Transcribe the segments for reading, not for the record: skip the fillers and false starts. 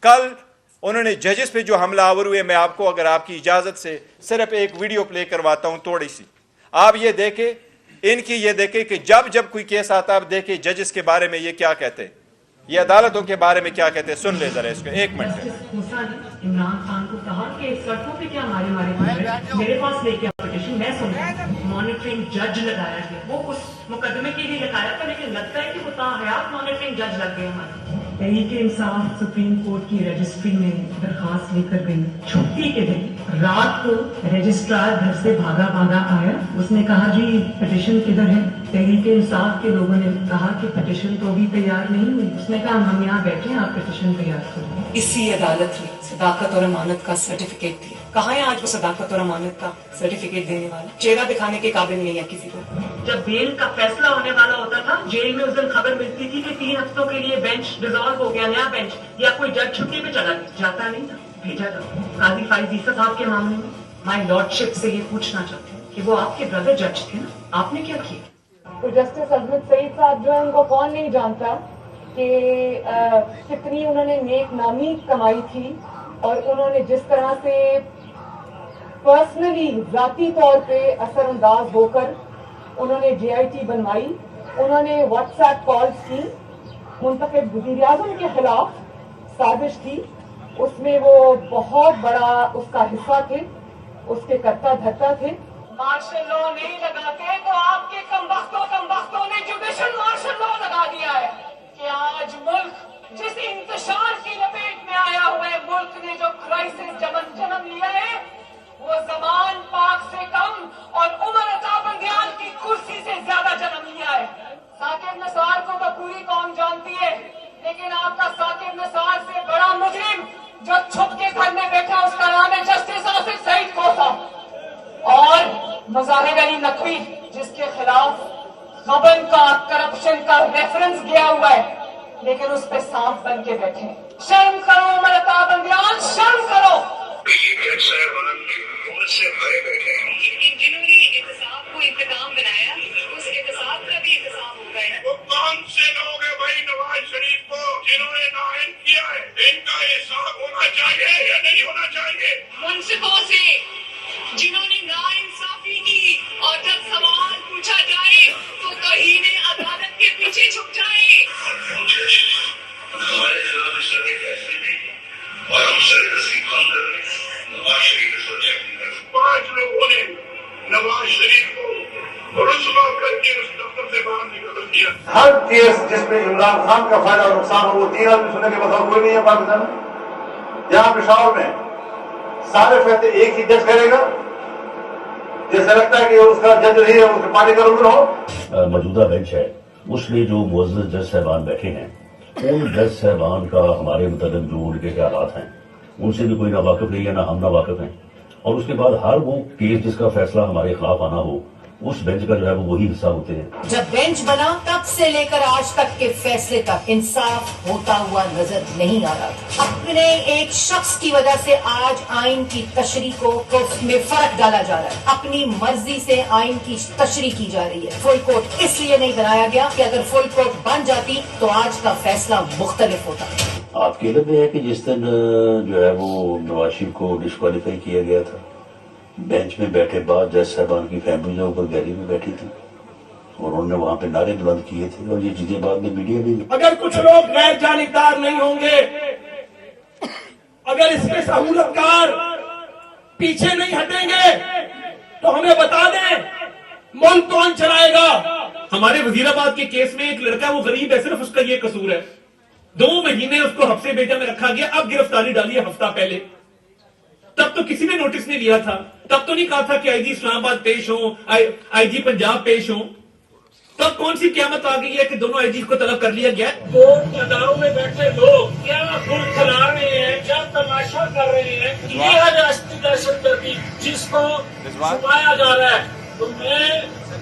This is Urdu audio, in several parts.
کل انہوں نے ججز پہ جو حملہ آور ہوئے، میں آپ کو اگر آپ کی اجازت سے صرف ایک ویڈیو پلے کرواتا ہوں تھوڑی سی، آپ یہ دیکھیں، ان کی یہ دیکھیں کہ جب کوئی کیس آتا ہے آپ دیکھیں ججز کے بارے میں یہ کیا کہتے ہیں، یہ عدالتوں کے بارے میں کیا کہتے ہیں. سن لے ذرا اس کو، ایک منٹ. عمران خان کو کہا کہ سڑکوں پہ کیا مارے میرے پاس لے کے پٹیشن میں سنوں. مانیٹرنگ جج لگایا گیا، وہ اس مقدمے کے لیے لگایا تھا، لیکن لگتا ہے کہ وہ تاحیات مانیٹرنگ جج لگ گئے ہمارے. تحریک انصاف سپریم کورٹ کی رجسٹری میں درخواست لے کر گئی. چھٹی کے دن رات کو رجسٹرار گھر سے بھاگا آیا. اس نے کہا جی پٹیشن کدھر ہے؟ تحریک انصاف کے لوگوں نے کہا کہ پٹیشن تو ابھی تیار نہیں ہوئی. اس نے کہا ہم یہاں بیٹھے ہیں، آپ پٹیشن تیار کریں. اسی عدالت نے صداقت اور امانت کا سرٹیفکیٹ دیا. کہاں ہے آج وہ صداقت اور امانت کا سرٹیفکیٹ دینے والا؟ چہرہ دکھانے کے قابل نہیں ہے کسی کو. جب بیل کا فیصلہ ہونے والا ہوتا تھا، جیل میں اس دن خبر ملتی تھی کہ 3 ہفتوں کے لیے بینچ ڈیزالو ہو گیا، نیا بینچ، یا کوئی جج چھٹی پہ چلا جاتا نہیں تھا، بھیجا تھا. قاضی فائز عیسیٰ صاحب کے معاملے میں مائی لارڈ شپ سے یہ پوچھنا چاہتے ہیں کہ وہ آپ کے بردر جج تھے نا، آپ نے کیا کیا؟ تو جسٹس عظمت سعید صاحب جو ہے، ان کو کون نہیں جانتا کہ کتنی انہوں نے نیک نامی کمائی تھی، اور انہوں نے جس طرح سے پرسنلی ذاتی طور پہ اثر انداز ہو کر انہوں نے جے آئی ٹی بنوائی. انہوں نے واٹس ایپ کالز کی، منتخب وزیر اعظم کے خلاف سازش تھی، اس میں وہ بہت بڑا اس کا حصہ تھے، اس کے کرتا دھرتا تھے. مارشل لا نہیں لگاتے تو آپ کے کم بختوں نے جوڈیشل مارشل لا لگا دیا ہے کہ آج ملک جس انتشار کی لپیٹ میں آیا ہوا ہے، ملک نے جو کرائسس جنم لیا ہے، وہ زمان پاک سے کم اور عمر عطا بندیال کی کرسی سے زیادہ جنم لیا ہے. ثاقب نثار کو تو پوری قوم جانتی ہے، لیکن آپ کا ثاقب نثار سے بڑا مجرم جو چھپ کے گھر میں بیٹھا، اس کا نام ہے جسٹس آصف سعید کوسا. اور مظاہر علی نقوی، جس کے خلاف غبن کا کرپشن کا ریفرنس گیا ہوا ہے، لیکن اس پہ سانپ بن کے بیٹھے. شرم کرو عمر عطا بندیال، شرم کرو. جنہوں نے احتساب کو انتقام بنایا، اس احتساب کا بھی احتساب ہوگا. وہ کون سے لوگ ہیں بھائی نواز شریف کو جنہوں نے نائن کیا ہے؟ ان کا حساب ہونا چاہیے یا نہیں ہونا چاہیے؟ منصفوں سے جنہوں نے ناانصافی کی، اور جب سوال پوچھا جائے تو توہین عدالت کے پیچھے چھپ جائے. ہمارے خلاف اس طرح کے فیصلے نہیں، اور ہم سر تسلیم کام کر رہے ہیں. نواز شریف اس وقت 5 لوگوں نے نواز شریف کو رسوا کر کے اس دفتر سے باہر نکال دیا. ہر کیس جس میں عمران خان کا فائدہ اور نقصان ہو، وہ 3 آدمی سننے کے بغیر کوئی نہیں ہے پاکستان میں. یہاں پشاور میں سارے فیصلے ایک ہی جج کرے گا. جیسا لگتا ہے کہ اس کا جج نہیں ہے، اس کے پارٹی کا رکن ہو. موجودہ بینچ ہے، اس میں جو معزز جج صاحبان بیٹھے ہیں، ان جج صاحبان کا ہمارے متعلق جو ان کے حالات ہیں، ان سے بھی کوئی نہ واقف نہیں ہے، نہ ہم نہ واقف ہیں. اور اس کے بعد ہر وہ کیس جس کا فیصلہ ہمارے خلاف آنا ہو، اس بینچ کا جو ہے وہ وہی حصہ ہوتے ہیں. جب بینچ بنا تب سے لے کر آج تک کے فیصلے تک انصاف ہوتا ہوا نظر نہیں آ رہا تھا. اپنے ایک شخص کی وجہ سے آج آئین کی تشریح کو میں فرق ڈالا جا رہا ہے. اپنی مرضی سے آئین کی تشریح کی جا رہی ہے. فل کورٹ اس لیے نہیں بنایا گیا کہ اگر فل کورٹ بن جاتی تو آج کا فیصلہ مختلف ہوتا. آپ کی علم میں ہے کہ جس دن جو ہے وہ نواز شریف کو ڈسکوالیفائی کیا گیا تھا، بینچ میں بیٹھے بعد جج صاحبان کی فیملی جو اوپر گیلری میں بیٹھی تھی، اور انہوں نے وہاں پہ نعرے بلند کیے تھے، اور یہ چیزیں بعد میں میڈیا میں. اگر کچھ لوگ غیر جانبدار نہیں ہوں گے، اگر اس کے سہولت کار پیچھے نہیں ہٹیں گے، تو ہمیں بتا دیں ملک کون چلائے گا. ہمارے وزیر آباد کے کیس میں ایک لڑکا، وہ غریب ہے، صرف اس کا یہ قصور ہے. 2 مہینے اس کو حبس بیٹا میں رکھا گیا. اب گرفتاری ڈالی ہے ہفتہ پہلے. تب تو کسی نے نوٹس نہیں لیا تھا، تب تو نہیں کہا تھا کہ آئی جی اسلام آباد پیش ہوں، آئی جی پنجاب پیش ہوں. تب کون سی قیامت آ گئی ہے کہ دونوں آئی جی کو طلب کر لیا گیا؟ کورٹ اداروں میں بیٹھے لوگ کیا خون کھلا رہے ہیں، کیا تماشا کر رہے ہیں. یہ ہے ریاستی دہشت گردی جس کو چھپایا جا رہا ہے. تو میں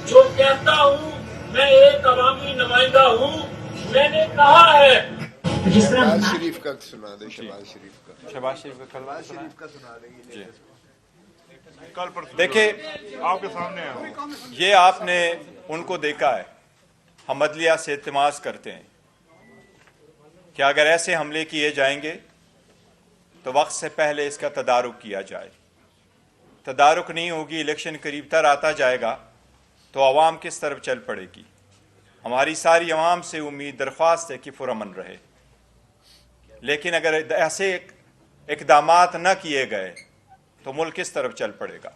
جو کہتا ہوں، میں ایک عوامی نمائندہ ہوں. میں نے کہا ہے جس طرح شہباز شریف کا سنا دے. شہباز شریف کا سنا دے. دیکھیں، آپ کے سامنے یہ آپ نے ان کو دیکھا ہے، ہم عدلیہ سے التماس کرتے ہیں کہ اگر ایسے حملے کیے جائیں گے تو وقت سے پہلے اس کا تدارک کیا جائے. تدارک نہیں ہوگی, الیکشن قریب تر آتا جائے گا تو عوام کس طرف چل پڑے گی. ہماری ساری عوام سے امید درخواست ہے کہ پرامن رہے, لیکن اگر ایسے اقدامات نہ کیے گئے تو ملک کس طرف چل پڑے گا.